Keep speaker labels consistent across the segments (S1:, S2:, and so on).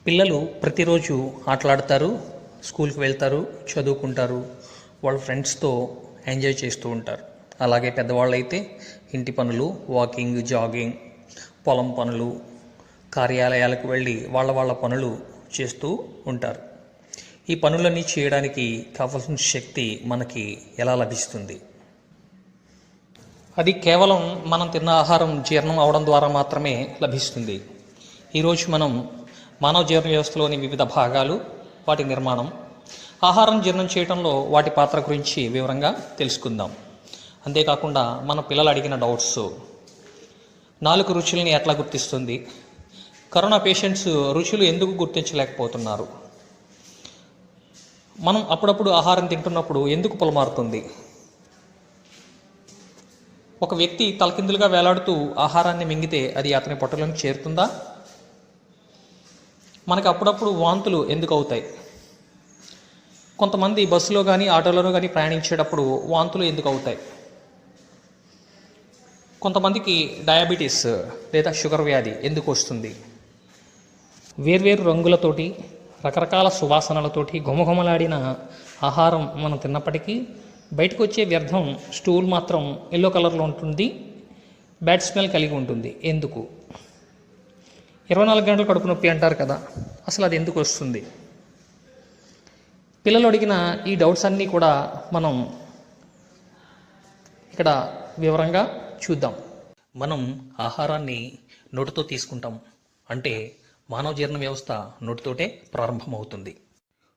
S1: పిల్లలు ప్రతిరోజు ఆటలాడతారు, స్కూల్కి వెళ్తారు, చదువుకుంటారు, వాళ్ళ ఫ్రెండ్స్తో ఎంజాయ్ చేస్తూ ఉంటారు. అలాగే పెద్దవాళ్ళు అయితే ఇంటి పనులు, వాకింగ్, జాగింగ్, పొలం పనులు, కార్యాలయాలకు వెళ్ళి వాళ్ళ పనులు చేస్తూ ఉంటారు. ఈ పనులన్నీ చేయడానికి కావలసిన శక్తి మనకి ఎలా లభిస్తుంది? అది కేవలం మనం తిన్న ఆహారం జీర్ణం అవడం ద్వారా మాత్రమే లభిస్తుంది. ఈరోజు మనం మానవ జీర్ణ వ్యవస్థలోని వివిధ భాగాలు, వాటి నిర్మాణం, ఆహారం జీర్ణం చేయడంలో వాటి పాత్ర గురించి వివరంగా తెలుసుకుందాం. అంతేకాకుండా మన పిల్లలు అడిగిన డౌట్స్, నాలుగు రుచుల్ని ఎట్లా గుర్తిస్తుంది, కరోనా పేషెంట్స్ రుచులు ఎందుకు గుర్తించలేకపోతున్నారు, మనం అప్పుడప్పుడు ఆహారం తింటున్నప్పుడు ఎందుకు పొలమారుతుంది, ఒక వ్యక్తి తలకిందులుగా వేలాడుతూ ఆహారాన్ని మింగితే అది అతని పొట్టలోకి చేరుతుందా, మనకి అప్పుడప్పుడు వాంతులు ఎందుకు అవుతాయి, కొంతమంది బస్సులో కానీ ఆటోలోనూ కానీ ప్రయాణించేటప్పుడు వాంతులు ఎందుకు అవుతాయి, కొంతమందికి డయాబెటీస్ లేదా షుగర్ వ్యాధి ఎందుకు వస్తుంది, వేర్వేరు రంగులతోటి, రకరకాల సువాసనలతోటి ఘుమఘుమలాడిన ఆహారం మనం తిన్నప్పటికీ బయటకు వచ్చే వ్యర్థం స్టూల్ మాత్రం ఎల్లో కలర్లో ఉంటుంది, బ్యాడ్ స్మెల్ కలిగి ఉంటుంది. ఎందుకు? 24 గంటలు కడుపు నొప్పి అంటారు కదా, అసలు అది ఎందుకు వస్తుంది? పిల్లలు అడిగిన ఈ డౌట్స్ అన్నీ కూడా మనం ఇక్కడ వివరంగా చూద్దాం. మనం ఆహారాన్ని నోటితో తీసుకుంటాం, అంటే మానవ జీర్ణ వ్యవస్థ నోటితోటే ప్రారంభమవుతుంది.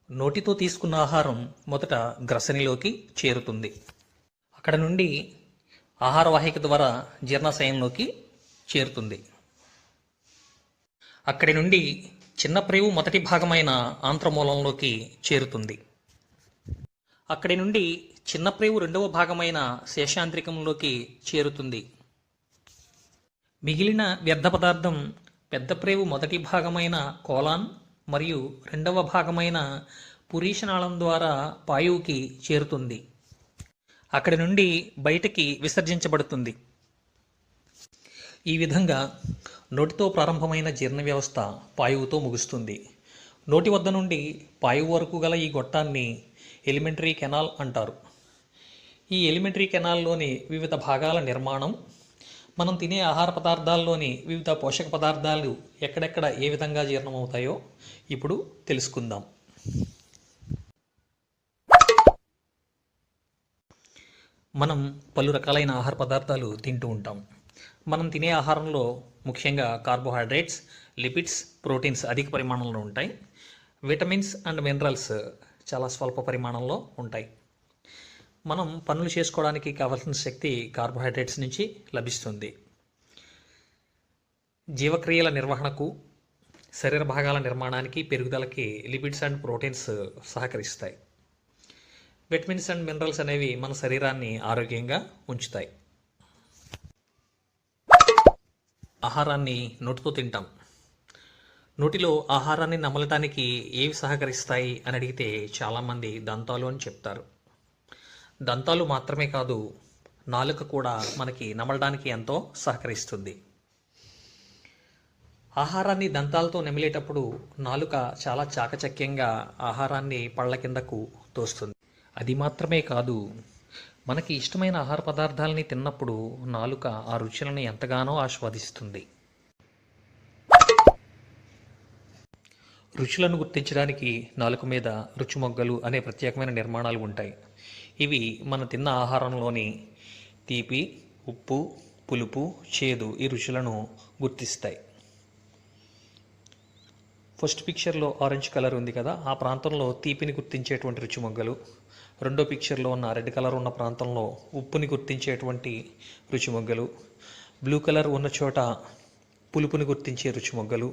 S1: నోటితో తీసుకున్న ఆహారం మొదట గ్రసనిలోకి చేరుతుంది. అక్కడ నుండి ఆహార వాహిక ద్వారా జీర్ణాశయంలోకి చేరుతుంది. అక్కడి నుండి చిన్న ప్రేవు మొదటి భాగమైన ఆంత్రమూలంలోకి చేరుతుంది. అక్కడి నుండి చిన్న ప్రేవు రెండవ భాగమైన శేషాంత్రికంలోకి చేరుతుంది. మిగిలిన వ్యర్థ పదార్థం పెద్ద ప్రేవు మొదటి భాగమైన కోలాన్ మరియు రెండవ భాగమైన పురీషనాళం ద్వారా పాయువుకి చేరుతుంది. అక్కడి నుండి బయటికి విసర్జించబడుతుంది. ఈ విధంగా నోటితో ప్రారంభమైన జీర్ణ వ్యవస్థ పాయువుతో ముగుస్తుంది. నోటి వద్ద నుండి పాయువు వరకు గల ఈ గొట్టాన్ని ఎలిమెంటరీ కెనాల్ అంటారు. ఈ ఎలిమెంటరీ కెనాల్లోని వివిధ భాగాల నిర్మాణం, మనం తినే ఆహార పదార్థాల్లోని వివిధ పోషక పదార్థాలు ఎక్కడెక్కడ ఏ విధంగా జీర్ణమవుతాయో ఇప్పుడు తెలుసుకుందాం. మనం పలు రకాలైన ఆహార పదార్థాలు తింటూ ఉంటాం. మనం తినే ఆహారంలో ముఖ్యంగా కార్బోహైడ్రేట్స్, లిపిడ్స్, ప్రోటీన్స్ అధిక పరిమాణంలో ఉంటాయి. విటమిన్స్ అండ్ మినరల్స్ చాలా స్వల్ప పరిమాణంలో ఉంటాయి. మనం పనులు చేసుకోవడానికి కావాల్సిన శక్తి కార్బోహైడ్రేట్స్ నుంచి లభిస్తుంది. జీవక్రియల నిర్వహణకు, శరీర భాగాల నిర్మాణానికి, పెరుగుదలకి లిపిడ్స్ అండ్ ప్రోటీన్స్ సహకరిస్తాయి. విటమిన్స్ అండ్ మినరల్స్ అనేవి మన శరీరాన్ని ఆరోగ్యంగా ఉంచుతాయి. ఆహారాన్ని నోటితో తింటాం. నోటిలో ఆహారాన్ని నమలటానికి ఏవి సహకరిస్తాయి అని అడిగితే చాలామంది దంతాలు అని చెప్తారు. దంతాలు మాత్రమే కాదు, నాలుక కూడా మనకి నమలడానికి ఎంతో సహకరిస్తుంది. ఆహారాన్ని దంతాలతో నమిలేటప్పుడు నాలుక చాలా చాకచక్యంగా ఆహారాన్ని పళ్ళ కిందకు తోస్తుంది. అది మాత్రమే కాదు, మనకి ఇష్టమైన ఆహార పదార్థాలని తిన్నప్పుడు నాలుక ఆ రుచులను ఎంతగానో ఆస్వాదిస్తుంది. రుచులను గుర్తించడానికి నాలుక మీద రుచిమొగ్గలు అనే ప్రత్యేకమైన నిర్మాణాలు ఉంటాయి. ఇవి మన తిన్న ఆహారంలోని తీపి, ఉప్పు, పులుపు, చేదు ఈ రుచులను గుర్తిస్తాయి. ఫస్ట్ పిక్చర్లో ఆరెంజ్ కలర్ ఉంది కదా, ఆ ప్రాంతంలో తీపిని గుర్తించేటువంటి రుచిమొగ్గలు, రెండో పిక్చర్లో ఉన్న రెడ్ కలర్ ఉన్న ప్రాంతంలో ఉప్పుని గుర్తించేటువంటి రుచిమొగ్గలు, బ్లూ కలర్ ఉన్న చోట పులుపుని గుర్తించే రుచిమొగ్గలు,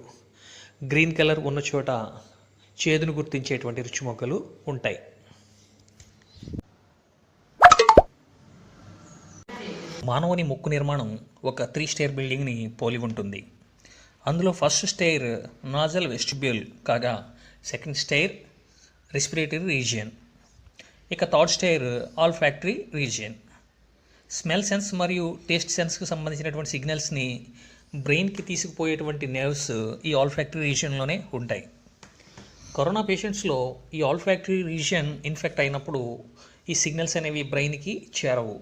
S1: గ్రీన్ కలర్ ఉన్న చోట చేదును గుర్తించేటువంటి రుచిమొగ్గలు ఉంటాయి. మానవుని ముక్కు నిర్మాణం ఒక 3 స్టైర్ బిల్డింగ్ని పోలి ఉంటుంది. అందులో ఫస్ట్ స్టైర్ నాజల్ వెస్టిబ్యూల్ కాగా, సెకండ్ స్టైర్ రెస్పిరేటరీ రీజియన్, ఇక third స్టైర్ olfactory region. Smell sense మరియు టేస్ట్ సెన్స్కి సంబంధించినటువంటి సిగ్నల్స్ని బ్రెయిన్కి తీసుకుపోయేటువంటి నెర్వ్స్ ఈ ఆల్ఫాక్టరీ రీజియన్లోనే ఉంటాయి. కరోనా పేషెంట్స్లో ఈ ఆల్ఫాక్టరీ రీజియన్ ఇన్ఫెక్ట్ అయినప్పుడు ఈ సిగ్నల్స్ అనేవి బ్రెయిన్కి చేరవు.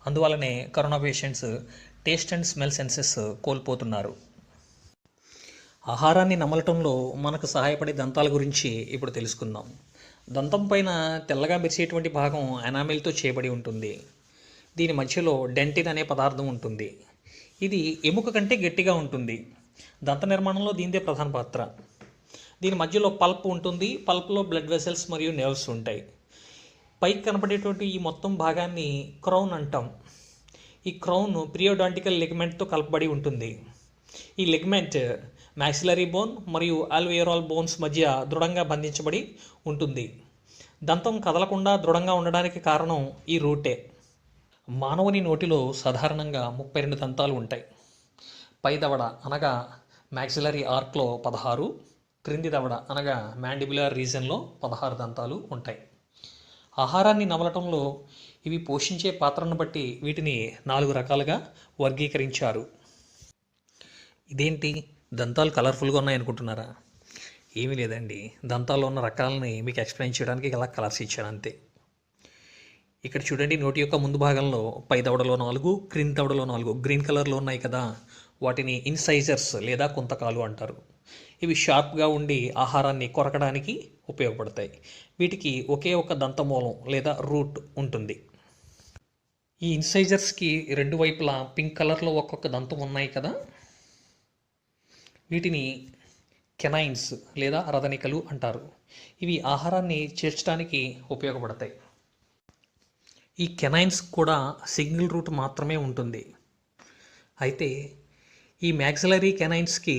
S1: అందువల్లనే corona patients taste and smell senses కోల్పోతున్నారు. ఆహారాన్ని నమలటంలో మనకు సహాయపడే దంతాల గురించి ఇప్పుడు తెలుసుకుందాం. దంతం పైన తెల్లగా మెరిసేటువంటి భాగం ఎనామిల్తో చేయబడి ఉంటుంది. దీని మధ్యలో డెంటిన్ అనే పదార్థం ఉంటుంది. ఇది ఎముక కంటే గట్టిగా ఉంటుంది. దంత నిర్మాణంలో దీనిదే ప్రధాన పాత్ర. దీని మధ్యలో పల్ప్ ఉంటుంది. పల్ప్లో బ్లడ్ వెసల్స్ మరియు నెర్వ్స్ ఉంటాయి. పైకి కనపడేటువంటి ఈ మొత్తం భాగాన్ని క్రౌన్ అంటాం. ఈ క్రౌన్ పిరియోడాంటికల్ లిగమెంట్తో కలపబడి ఉంటుంది. ఈ లిగమెంట్ మ్యాక్సిలరీ బోన్ మరియు ఆల్వియోరాల్ బోన్స్ మధ్య దృఢంగా బంధించబడి ఉంటుంది. దంతం కదలకుండా దృఢంగా ఉండడానికి కారణం ఈ రూటే. మానవుని నోటిలో సాధారణంగా 32 దంతాలు ఉంటాయి. పై దవడ అనగా మ్యాక్సిలరీ ఆర్క్లో 16, క్రింది దవడ అనగా మ్యాండిబులర్ రీజన్లో 16 దంతాలు ఉంటాయి. ఆహారాన్ని నమలటంలో ఇవి పోషించే పాత్రను బట్టి వీటిని 4 రకాలుగా వర్గీకరించారు. ఇదేంటి దంతాలు కలర్ఫుల్గా ఉన్నాయనుకుంటున్నారా? ఏమీ లేదండి, దంతాల్లో ఉన్న రకాలని మీకు ఎక్స్ప్లెయిన్ చేయడానికి ఇలా కలర్స్ ఇచ్చాను అంతే. ఇక్కడ చూడండి, నోటి యొక్క ముందు భాగంలో పై దవడలో 4, క్రింది దవడలో 4 గ్రీన్ కలర్లో ఉన్నాయి కదా, వాటిని ఇన్సైజర్స్ లేదా కుంతకాలు అంటారు. ఇవి షార్ప్గా ఉండి ఆహారాన్ని కొరకడానికి ఉపయోగపడతాయి. వీటికి ఒకే ఒక దంతమూలం లేదా రూట్ ఉంటుంది. ఈ ఇన్సైజర్స్కి 2 వైపులా పింక్ కలర్లో ఒక్కొక్క దంతం ఉన్నాయి కదా, వీటిని కెనైన్స్ లేదా రదనికలు అంటారు. ఇవి ఆహారాన్ని చేర్చడానికి ఉపయోగపడతాయి. ఈ కెనైన్స్ కూడా సింగిల్ రూట్ మాత్రమే ఉంటుంది. అయితే ఈ మ్యాక్సిలరీ కెనైన్స్కి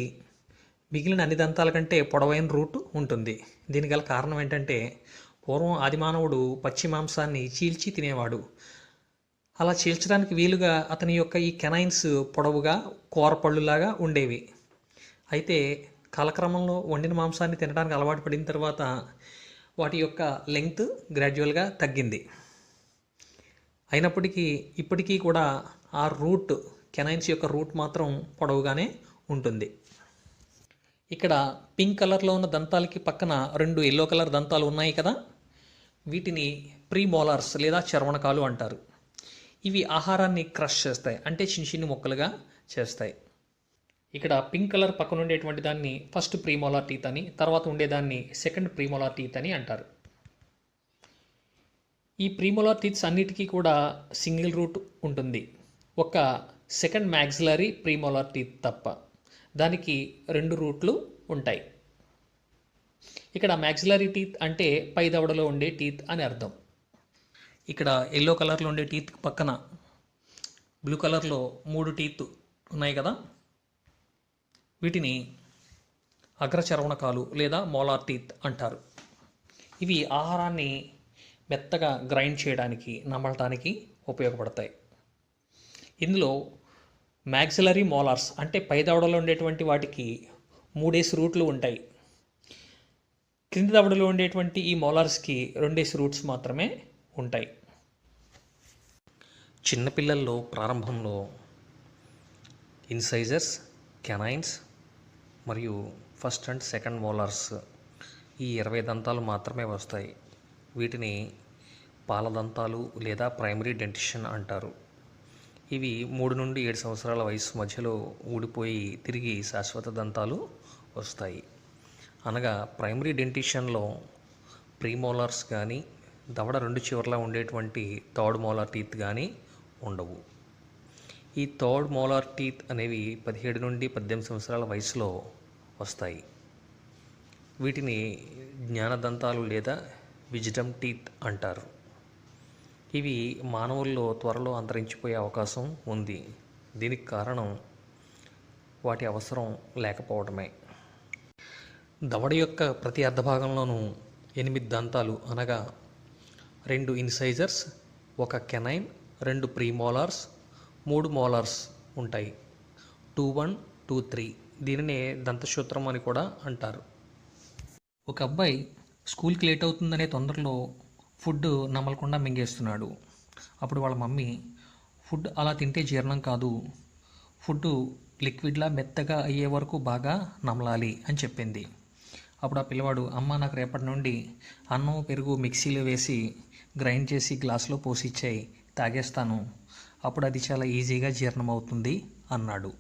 S1: మిగిలిన అన్ని దంతాల కంటే పొడవైన రూట్ ఉంటుంది. దీనికి గల కారణం ఏంటంటే, పూర్వం ఆదిమానవుడు పచ్చి మాంసాన్ని చీల్చి తినేవాడు. అలా చీల్చడానికి వీలుగా అతని యొక్క ఈ కెనైన్స్ పొడవుగా కూరపళ్ళులాగా ఉండేవి. అయితే కాలక్రమంలో వండిన మాంసాన్ని తినడానికి అలవాటు పడిన తర్వాత వాటి యొక్క లెంగ్త్ గ్రాడ్యువల్గా తగ్గింది. అయినప్పటికీ ఇప్పటికీ కూడా ఆ రూట్, కెనైన్స్ యొక్క రూట్ మాత్రం పొడవుగానే ఉంటుంది. ఇక్కడ పింక్ కలర్లో ఉన్న దంతాలకి పక్కన 2 ఎల్లో కలర్ దంతాలు ఉన్నాయి కదా, వీటిని ప్రీమోలార్స్ లేదా చర్వణకాలు అంటారు. ఇవి ఆహారాన్ని క్రష్ చేస్తాయి, అంటే చిన్న చిన్న ముక్కలుగా చేస్తాయి. ఇక్కడ పింక్ కలర్ పక్కన ఉండేటువంటి దాన్ని ఫస్ట్ ప్రీమోలార్ టీత్ అని, తర్వాత ఉండేదాన్ని సెకండ్ ప్రీమోలార్ టీత్ అని అంటారు. ఈ ప్రీమోలార్ టీత్స్ అన్నిటికీ కూడా సింగిల్ రూట్ ఉంటుంది, ఒక సెకండ్ మ్యాక్సిలరీ ప్రీమోలార్ టీత్ తప్ప. దానికి 2 రూట్లు ఉంటాయి. ఇక్కడ మ్యాక్సిలరీ టీత్ అంటే పై దవడలో ఉండే టీత్ అని అర్థం. ఇక్కడ ఎల్లో కలర్లో ఉండే టీత్ పక్కన బ్లూ కలర్లో 3 టీత్ ఉన్నాయి కదా, వీటిని అగ్రచర్వణకాలు లేదా మోలార్ టీత్ అంటారు. ఇవి ఆహారాన్ని మెత్తగా గ్రైండ్ చేయడానికి, నమలటానికి ఉపయోగపడతాయి. ఇందులో మ్యాక్సిలరీ మోలార్స్ అంటే పై దవడలో ఉండేటువంటి వాటికి 3 రూట్లు ఉంటాయి. క్రింది దవడలో ఉండేటువంటి ఈ మోలార్స్కి 2 రూట్స్ మాత్రమే ఉంటాయి. చిన్నపిల్లల్లో ప్రారంభంలో ఇన్సైజర్స్, కెనైన్స్ మరియు ఫస్ట్ అండ్ సెకండ్ మోలార్స్ ఈ 20 దంతాలు మాత్రమే వస్తాయి. వీటిని పాలదంతాలు లేదా ప్రైమరీ డెంటిషన్ అంటారు. ఇవి 3 నుండి 7 సంవత్సరాల వయసు మధ్యలో ఊడిపోయి తిరిగి శాశ్వత దంతాలు వస్తాయి. అనగా ప్రైమరీ డెంటిషన్లో ప్రీమోలార్స్ కానీ, దవడ 2 చివర్లా ఉండేటువంటి థర్డ్ మోలార్ టీత్ కానీ ఉండవు. ఈ థర్డ్ మోలార్ టీత్ అనేవి 17 నుండి 18 సంవత్సరాల వయసులో వస్తాయి. వీటిని జ్ఞానదంతాలు లేదా విజ్డమ్ టీత్ అంటారు. ఇవి మానవుల్లో త్వరలో అంతరించిపోయే అవకాశం ఉంది. దీనికి కారణం వాటి అవసరం లేకపోవడమే. దవడ యొక్క ప్రతి అర్ధభాగంలోనూ 8 దంతాలు అనగా 2 ఇన్సైజర్స్, 1 కెనైన్, 2 ప్రీమోలార్స్, 3 మోలార్స్ ఉంటాయి. 2, 1, 2, 3. దీనినే దంతసూత్రం అని కూడా అంటారు. ఒక అబ్బాయి స్కూల్కి లేట్ అవుతుందనే తొందరలో ఫుడ్ నమలకుండా మింగేస్తున్నాడు. అప్పుడు వాళ్ళ మమ్మీ, ఫుడ్ అలా తింటే జీర్ణం కాదు, ఫుడ్ లిక్విడ్లా మెత్తగా అయ్యే వరకు బాగా నమలాలి అని చెప్పింది. అప్పుడు ఆ పిల్లవాడు, అమ్మ నాకు రేపటి నుండి అన్నం పెరుగు మిక్సీలో వేసి గ్రైండ్ చేసి గ్లాసులో పోసి ఇచ్చాయి, తాగేస్తాను, అప్పుడు అది చాలా ఈజీగా జీర్ణమవుతుంది అన్నాడు.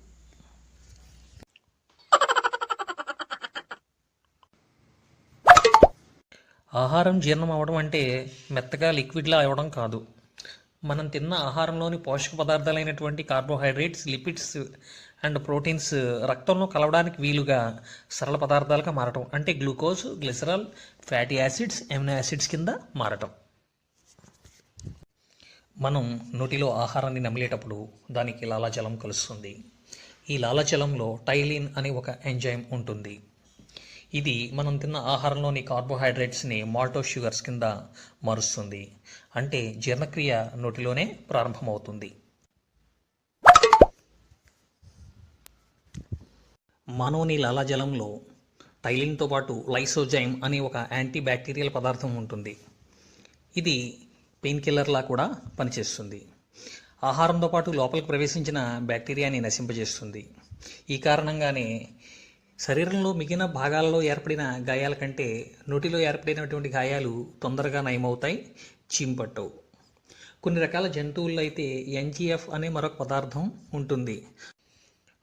S1: ఆహారం జీర్ణం అవడం అంటే మెత్తగా లిక్విడ్లా అవ్వడం కాదు. మనం తిన్న ఆహారంలోని పోషక పదార్థాలైనటువంటి కార్బోహైడ్రేట్స్, లిపిడ్స్ అండ్ ప్రోటీన్స్ రక్తంలో కలవడానికి వీలుగా సరళ పదార్థాలుగా మారటం, అంటే glucose, glycerol, fatty acids, amino acids కింద మారటం. మనం నోటిలో ఆహారాన్ని నమిలేటప్పుడు దానికి లాలాజలం కలుస్తుంది. ఈ లాలాజలంలో టైలిన్ అనే ఒక ఎంజైమ్ ఉంటుంది. ఇది మనం తిన్న ఆహారంలోని కార్బోహైడ్రేట్స్ని మాల్టోస్ షుగర్స్ కింద మారుస్తుంది. అంటే జీర్ణక్రియ నోటిలోనే ప్రారంభమవుతుంది. మానవుని లాలాజలంలో టైలిన్తో పాటు లైసోజైమ్ అనే ఒక యాంటీ బ్యాక్టీరియల్ పదార్థం ఉంటుంది. ఇది పెయిన్ కిల్లర్లా కూడా పనిచేస్తుంది. ఆహారంతో పాటు లోపలికి ప్రవేశించిన బ్యాక్టీరియాని నశింపజేస్తుంది. ఈ కారణంగానే శరీరంలో మిగిలిన భాగాలలో ఏర్పడిన గాయాల కంటే నోటిలో ఏర్పడినటువంటి గాయాలు తొందరగా నయమవుతాయి, చీంపట్టవు. కొన్ని రకాల జంతువుల్లో అయితే ఎన్జిఎఫ్ అనే మరొక పదార్థం ఉంటుంది.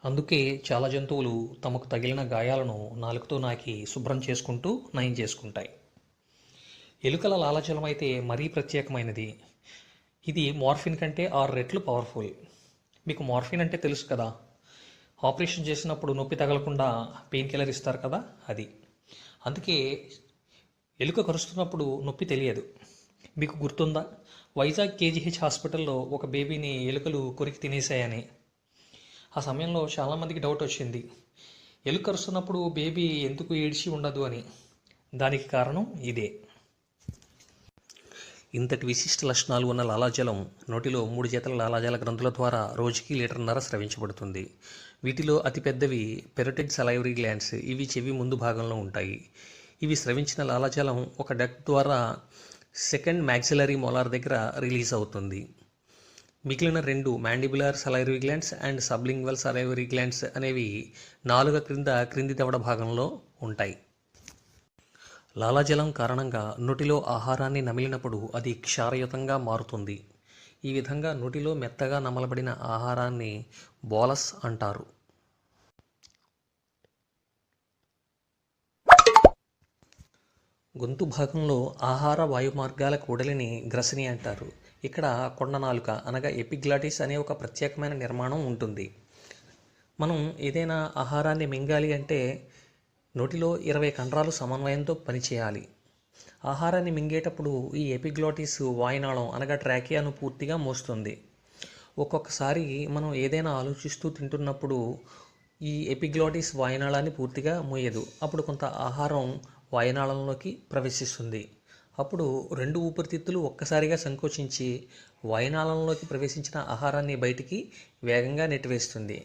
S1: అందుకే చాలా జంతువులు తమకు తగిలిన గాయాలను నాలుకతో నాకి శుభ్రం చేసుకుంటూ నయం చేసుకుంటాయి. ఎలుకల లాలాజలం అయితే మరీ ప్రత్యేకమైనది. ఇది మార్ఫిన్ కంటే 6 రెట్లు పవర్ఫుల్. మీకు మార్ఫిన్ అంటే తెలుసు కదా, ఆపరేషన్ చేసినప్పుడు నొప్పి తగలకుండా పెయిన్ కిల్లర్ ఇస్తారు కదా, అది. అందుకే ఎలుక కరుస్తున్నప్పుడు నొప్పి తెలియదు. మీకు గుర్తుందా, వైజాగ్ కేజీహెచ్ హాస్పిటల్లో ఒక బేబీని ఎలుకలు కొరికి తినేసాయని. ఆ సమయంలో చాలామందికి డౌట్ వచ్చింది, ఎలుక కరుస్తున్నప్పుడు బేబీ ఎందుకు ఏడ్చి ఉండదు అని. దానికి కారణం ఇదే. ఇంతటి విశిష్ట లక్షణాలు ఉన్న లాలాజలం నోటిలో 3 జతల లాలాజల గ్రంథుల ద్వారా రోజుకి 1.5 లీటర్ స్రవించబడుతుంది. వీటిలో అతిపెద్దవి పెరోటిడ్ సలైవరీ గ్లాండ్స్. ఇవి చెవి ముందు భాగంలో ఉంటాయి. ఇవి స్రవించిన లాలాజలం ఒక డక్ట్ ద్వారా సెకండ్ మ్యాక్సిలరీ మోలార్ దగ్గర రిలీజ్ అవుతుంది. మిగిలిన 2 mandibular salivary glands and sublingual salivary glands అనేవి నాలుక క్రింది దవడ భాగంలో ఉంటాయి. లాలాజలం కారణంగా నోటిలో ఆహారాన్ని నమిలినప్పుడు అది క్షారయుతంగా మారుతుంది. ఈ విధంగా నోటిలో మెత్తగా నమలబడిన ఆహారాన్ని బోలస్ అంటారు. గొంతు భాగంలో ఆహార వాయు మార్గాల కూడలిని గ్రసని అంటారు. ఇక్కడ కొండ నాలుక అనగా ఎపిగ్లాటిస్ అనే ఒక ప్రత్యేకమైన నిర్మాణం ఉంటుంది. మనం ఏదైనా ఆహారాన్ని మింగాలి అంటే నోటిలో 20 కండరాలు సమన్వయంతో పనిచేయాలి. ఆహారాన్ని మింగేటప్పుడు ఈ ఎపిగ్లాటిస్ వాయునాళం అనగా ట్రాకియాను పూర్తిగా మోస్తుంది. ఒక్కొక్కసారి మనం ఏదైనా ఆలోచిస్తూ తింటున్నప్పుడు ఈ ఎపిగ్లాటిస్ వాయునాళాన్ని పూర్తిగా మోయదు. అప్పుడు కొంత ఆహారం వాయునాళంలోకి ప్రవేశిస్తుంది. అప్పుడు 2 ఊపిరితిత్తులు ఒక్కసారిగా సంకోచించి వాయునాళంలోకి ప్రవేశించిన ఆహారాన్ని బయటికి వేగంగా నెట్టివేస్తుంది.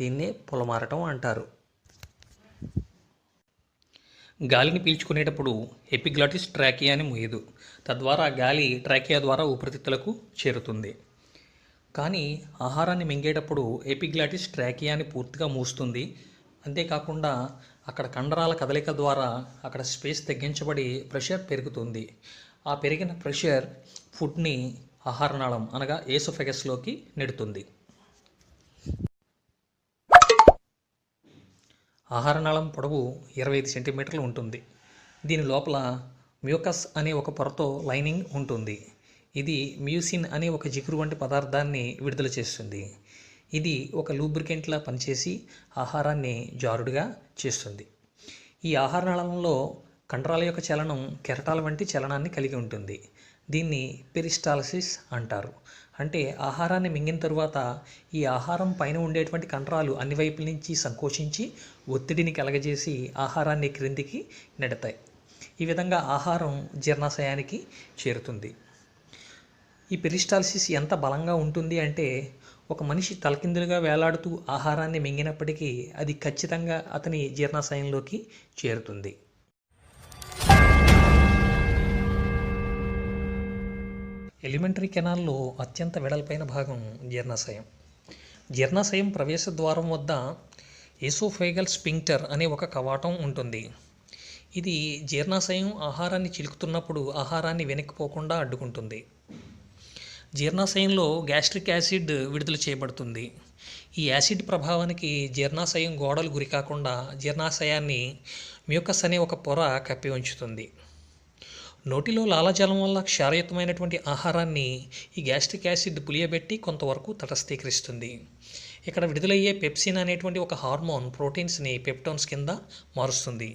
S1: దీన్నే పొలమారటం అంటారు. గాలిని పీల్చుకునేటప్పుడు ఎపిగ్లాటిస్ ట్రాకియాని మోయదు. తద్వారా గాలి ట్రాకియా ద్వారా ఊపిరితిత్తులకు చేరుతుంది. కానీ ఆహారాన్ని మింగేటప్పుడు ఎపిగ్లాటిస్ ట్రాకియాని పూర్తిగా మూస్తుంది. అంతేకాకుండా అక్కడ కండరాల కదలిక ద్వారా అక్కడ స్పేస్ తగ్గించబడి ప్రెషర్ పెరుగుతుంది. ఆ పెరిగిన ప్రెషర్ ఫుడ్ని ఆహారనాళం అనగా ఏసోఫెగస్లోకి నెడుతుంది. ఆహారనాళం పొడవు 25 సెంటీమీటర్లు ఉంటుంది. దీని లోపల మ్యూకస్ అనే ఒక పొరతో లైనింగ్ ఉంటుంది. ఇది మ్యూసిన్ అనే ఒక జిగురు వంటి పదార్థాన్ని విడుదల చేస్తుంది. ఇది ఒక లూబ్రికెంట్లా పనిచేసి ఆహారాన్ని జారుడుగా చేస్తుంది. ఈ ఆహారనాళంలో కండరాల యొక్క చలనం కెరటాల వంటి చలనాన్ని కలిగి ఉంటుంది. దీన్ని పెరిస్టాలసిస్ అంటారు. అంటే ఆహారాన్ని మింగిన తరువాత ఈ ఆహారం పైన ఉండేటువంటి కండరాలు అన్ని వైపుల నుంచి సంకోచించి ఒత్తిడిని కలగజేసి ఆహారాన్ని క్రిందికి నెడతాయి. ఈ విధంగా ఆహారం జీర్ణాశయానికి చేరుతుంది. ఈ పెరిస్టాలసిస్ ఎంత బలంగా ఉంటుంది అంటే ఒక మనిషి తలకిందులుగా వేలాడుతూ ఆహారాన్ని మింగినప్పటికీ అది ఖచ్చితంగా అతని జీర్ణాశయంలోకి చేరుతుంది. ఎలిమెంటరీ కెనాల్లో అత్యంత వెడల్పైన భాగం జీర్ణాశయం. జీర్ణాశయం ప్రవేశ ద్వారం వద్ద ఏసోఫేగల్ స్పింక్టర్ అనే ఒక కవాటం ఉంటుంది. ఇది జీర్ణాశయం ఆహారాన్ని చిలుకుతున్నప్పుడు ఆహారాన్ని వెనక్కిపోకుండా అడ్డుకుంటుంది. జీర్ణాశయంలో గ్యాస్ట్రిక్ యాసిడ్ విడుదల చేయబడుతుంది. ఈ యాసిడ్ ప్రభావానికి జీర్ణాశయం గోడలు గురికాకుండా జీర్ణాశయాన్ని మ్యూకస్ అనే ఒక పొర కప్పి ఉంచుతుంది. నోటిలో లాలాజలం వల్ల క్షారయుతమైనటువంటి ఆహారాన్ని ఈ గ్యాస్ట్రిక్ యాసిడ్ పులియబెట్టి కొంతవరకు తటస్థీకరిస్తుంది. ఇక్కడ విడుదలయ్యే పెప్సిన్ అనేటువంటి ఒక హార్మోన్ ప్రోటీన్స్ని పెప్టోన్స్ కింద మారుస్తుంది.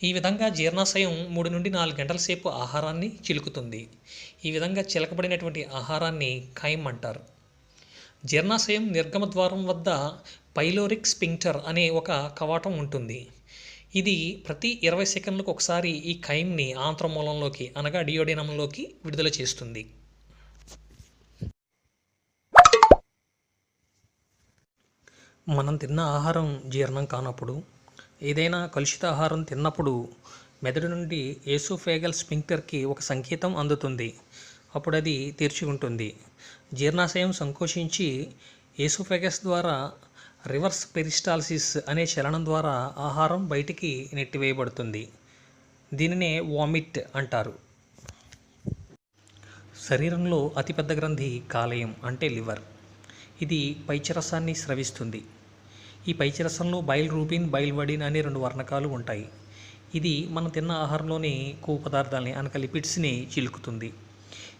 S1: ఈ విధంగా జీర్ణాశయం 3 నుండి 4 గంటల సేపు ఆహారాన్ని చిలుకుతుంది. ఈ విధంగా చిలకబడినటువంటి ఆహారాన్ని ఖైమ్ అంటారు. జీర్ణాశయం నిర్గమ ద్వారం వద్ద పైలోరిక్ స్పింక్టర్ అనే ఒక కవాటం ఉంటుంది. ఇది ప్రతి 20 సెకండ్లకు ఒకసారి ఈ ఖైమ్ని ఆంత్రమూలంలోకి అనగా డియోడినంలోకి విడుదల చేస్తుంది. మనం తిన్న ఆహారం జీర్ణం కానప్పుడు, ఏదైనా కలుషిత ఆహారం తిన్నప్పుడు మెదడు నుండి ఏసోఫేగల్ స్పింక్టర్కి ఒక సంకేతం అందుతుంది. అప్పుడు అది తెరిచి ఉంటుంది. జీర్ణాశయం సంకోచించి ఏసోఫేగస్ ద్వారా రివర్స్ పెరిస్టాల్సిస్ అనే చలనం ద్వారా ఆహారం బయటికి నెట్టివేయబడుతుంది. దీనినే వామిట్ అంటారు. శరీరంలో అతిపెద్ద గ్రంథి కాలేయం అంటే లివర్. ఇది పైచరసాన్ని స్రవిస్తుంది. ఈ పైచరసంలో బైల్ రూబిన్, బైల్ వడిన్ అనే 2 వర్ణకాలు ఉంటాయి. ఇది మనం తిన్న ఆహారంలోని కొవ్వు పదార్థాలని అనగా లిపిడ్స్ని చిలుకుతుంది.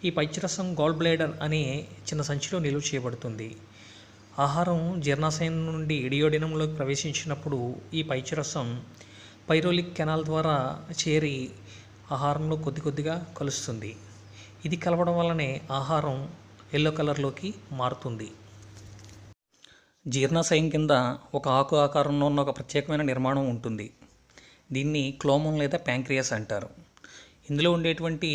S1: ఈ పైచరసం గాల్ బ్లాడర్ అనే చిన్న సంచిలో నిల్వ చేయబడుతుంది. ఆహారం జీర్ణాశయం నుండి డియోడినంలోకి ప్రవేశించినప్పుడు ఈ పైచరసం పైరోలిక్ కెనాల్ ద్వారా చేరి ఆహారంలో కొద్ది కొద్దిగా కలుస్తుంది. ఇది కలవడం వల్లనే ఆహారం ఎల్లో కలర్లోకి మారుతుంది. జీర్ణాశయం కింద ఒక ఆకు ఆకారంలో ఉన్న ఒక ప్రత్యేకమైన నిర్మాణం ఉంటుంది. దీన్ని క్లోమం లేదా ప్యాంక్రియాస్ అంటారు. ఇందులో ఉండేటువంటి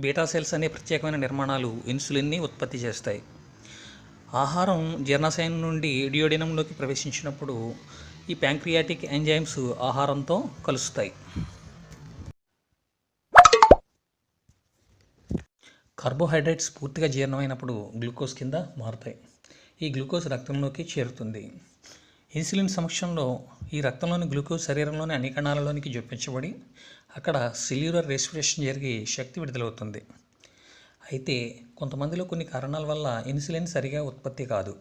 S1: బీటా సెల్స్ అనే ప్రత్యేకమైన నిర్మాణాలు ఇన్సులిన్ని ఉత్పత్తి చేస్తాయి. ఆహారం జీర్ణాశయం నుండి డియోడినంలోకి ప్రవేశించినప్పుడు ఈ ప్యాంక్రియాటిక్ ఎంజైమ్స్ ఆహారంతో కలుస్తాయి. కార్బోహైడ్రేట్స్ పూర్తిగా జీర్ణమైనప్పుడు గ్లూకోజ్ కింద మారుతాయి. ఈ గ్లూకోజ్ రక్తంలోకి చేరుతుంది. ఇన్సులిన్ సమక్షంలో ఈ రక్తంలోని గ్లూకోజ్ శరీరంలోని అన్ని కణాలలోనికి జొప్పించబడి అక్కడ సెల్యులర్ రెస్పిరేషన్ జరిగి శక్తి విడుదలవుతుంది. అయితే కొంతమందిలో కొన్ని కారణాల వల్ల ఇన్సులిన్ సరిగా ఉత్పత్తి కాదు.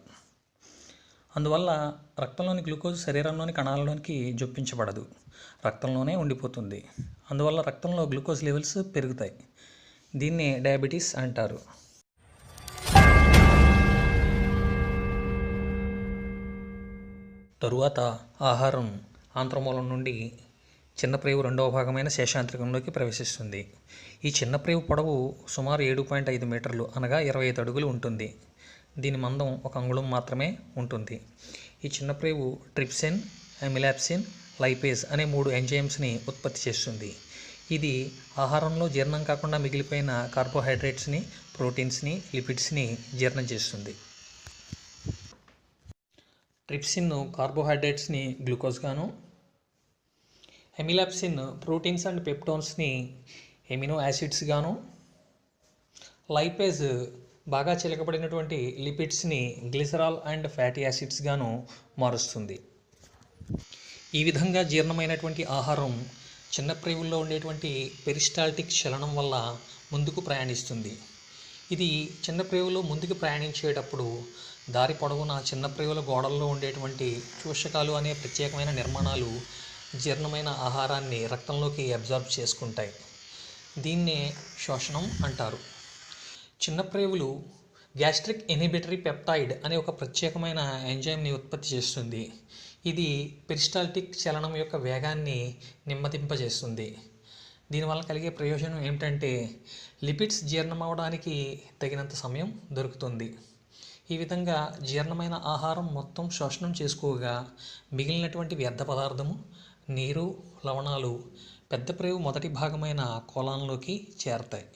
S1: అందువల్ల రక్తంలోని గ్లూకోజ్ శరీరంలోని కణాలలోనికి జొప్పించబడదు, రక్తంలోనే ఉండిపోతుంది. అందువల్ల రక్తంలో గ్లూకోజ్ లెవెల్స్ పెరుగుతాయి. దీన్నే డయాబెటీస్ అంటారు. తరువాత ఆహారం ఆంత్రమూలం నుండి చిన్న ప్రేవు 2వ భాగమైన శేషాంత్రికంలోకి ప్రవేశిస్తుంది. ఈ చిన్న ప్రేవు పొడవు సుమారు 7.5 మీటర్లు అనగా 25 అడుగులు ఉంటుంది. దీని మందం 1 అంగుళం మాత్రమే ఉంటుంది. ఈ చిన్న ప్రేవు ట్రిప్సిన్, అమిలాప్సిన్, లైపేజ్ అనే 3 ఎంజైమ్స్ని ఉత్పత్తి చేస్తుంది. ఇది ఆహారంలో జీర్ణం కాకుండా మిగిలిపోయిన కార్బోహైడ్రేట్స్ని, ప్రోటీన్స్ని, లిపిడ్స్ని జీర్ణం చేస్తుంది. ట్రిప్సిన్ కార్బోహైడ్రేట్స్ని గ్లూకోజ్గాను, ఎమిలాప్సిన్ ప్రోటీన్స్ అండ్ పెప్టోన్స్ని ఎమినో యాసిడ్స్గాను, లైపేజ్ బాగా చిలకబడినటువంటి లిపిడ్స్ని గ్లిసరాల్ అండ్ ఫ్యాటీ యాసిడ్స్గాను మారుస్తుంది. ఈ విధంగా జీర్ణమైనటువంటి ఆహారం చిన్న ప్రేవుల్లో ఉండేటువంటి పెరిస్టాల్టిక్ చలనం వల్ల ముందుకు ప్రయాణిస్తుంది. ఇది చిన్న ప్రేవులో ముందుకు ప్రయాణించేటప్పుడు దారి పొడవునా చిన్న ప్రేవుల గోడల్లో ఉండేటువంటి చూషకాలు అనే ప్రత్యేకమైన నిర్మాణాలు జీర్ణమైన ఆహారాన్ని రక్తంలోకి అబ్జార్బ్ చేసుకుంటాయి. దీన్నే శోషణం అంటారు. చిన్న ప్రేవులు గ్యాస్ట్రిక్ ఇన్హిబిటరీ పెప్టైడ్ అనే ఒక ప్రత్యేకమైన ఎంజైమ్ని ఉత్పత్తి చేస్తుంది. ఇది పెరిస్టాల్టిక్ చలనం యొక్క వేగాన్ని నెమ్మదింపజేస్తుంది. దీనివల్ల కలిగే ప్రయోజనం ఏమిటంటే లిపిడ్స్ జీర్ణమవడానికి తగినంత సమయం దొరుకుతుంది. ఈ విధంగా జీర్ణమైన ఆహారం మొత్తం శోషణం చేసుకోగా మిగిలినటువంటి వ్యర్థ పదార్థము, నీరు, లవణాలు పెద్ద ప్రేవు మొదటి భాగమైన కోలాన్లోకి చేరతాయి.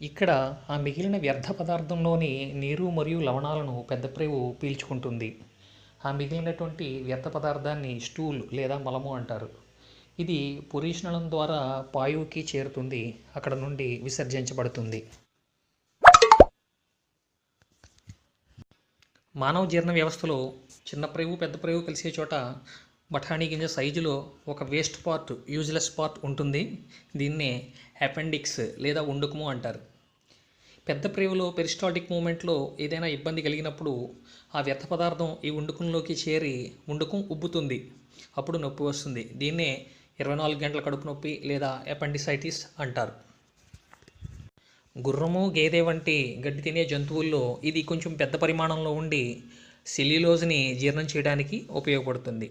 S1: ఇక్కడ ఆ మిగిలిన వ్యర్థ పదార్థంలోని నీరు మరియు లవణాలను పెద్ద ప్రేవు పీల్చుకుంటుంది. ఆ మిగిలినటువంటి వ్యర్థ పదార్థాన్ని స్టూల్ లేదా మలము అంటారు. ఇది పురీషణం ద్వారా పాయువుకి చేరుతుంది, అక్కడ నుండి విసర్జించబడుతుంది. మానవ జీర్ణ వ్యవస్థలో చిన్న ప్రేవు పెద్ద ప్రేవు కలిసే చోట బఠానీ గింజ సైజులో ఒక వేస్ట్ పార్ట్, యూజ్లెస్ పార్ట్ ఉంటుంది. దీన్నే అపెండిక్స్ లేదా ఉండుకము అంటారు. పెద్ద ప్రేవులో పెరిస్టాల్టిక్ మూమెంట్లో ఏదైనా ఇబ్బంది కలిగినప్పుడు ఆ వ్యర్థ పదార్థం ఈ ఉండుకంలోకి చేరి ఉండుకం ఉబ్బుతుంది. అప్పుడు నొప్పి వస్తుంది. దీన్నే 24 గంటల కడుపు నొప్పి లేదా అపెండిసైటిస్ అంటారు. గుర్రము, గేదె వంటి గడ్డి తినే జంతువుల్లో ఇది కొంచెం పెద్ద పరిమాణంలో ఉండి సెల్యులోజ్ని జీర్ణం చేయడానికి ఉపయోగపడుతుంది.